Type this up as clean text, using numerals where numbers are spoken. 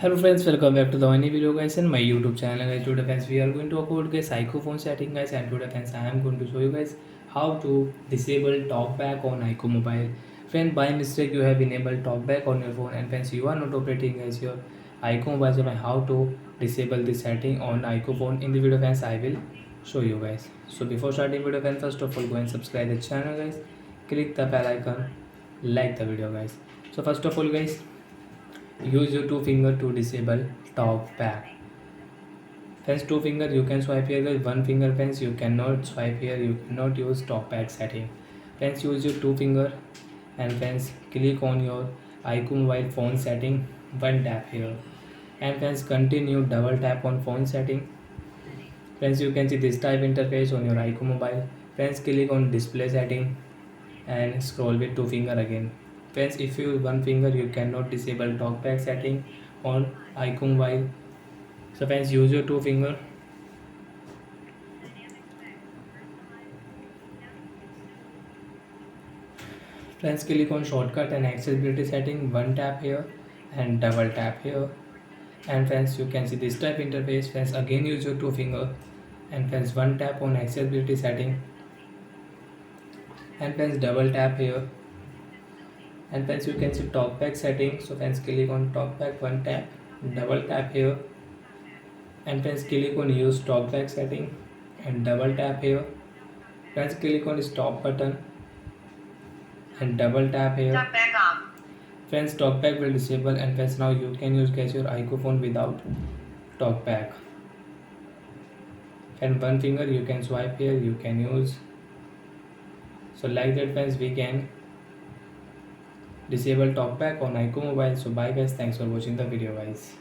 Hello friends, welcome back to the new video guys in my YouTube channel guys. Today friends we are going to talk about guys iQOO setting guys, and today friends I am going to show you guys how to disable talkback on iQOO mobile. Friend, by mistake you have enabled talkback on your phone, and friends you are not operating guys your iQOO mobile. So how to disable this setting on iQOO phone in the video friends I will show you guys. So before starting video friends, first of all go and subscribe the channel guys, click the bell icon, like the video guys. So first of all guys, use your two finger to disable talk back. Friends, two finger you can swipe here. With one finger, friends, you cannot swipe here. You cannot use talk back setting. Friends, use your two finger and friends click on your icon while phone setting. One tap here and friends continue double tap on phone setting. Friends, you can see this type interface on your icon mobile. Friends, click on display setting and scroll with two finger again. Friends, if you use one finger you cannot disable talkback setting on icon while. So friends, use your two finger. Friends, click on shortcut and accessibility setting, one tap here and double tap here. And friends, you can see this type interface. Friends, again use your two finger and friends one tap on accessibility setting and friends double tap here. And friends, you can see talkback setting. So friends, click on talkback, one tap, double tap here. And friends, click on use talkback setting and double tap here. Friends, click on stop button and double tap here. Talkback off. Friends, talkback will disable, and friends now you can use guys your iQOO phone without talkback. And one finger you can swipe here, you can use. So like that friends, we can disable talkback on iQOO mobile. So bye guys, thanks for watching the video guys.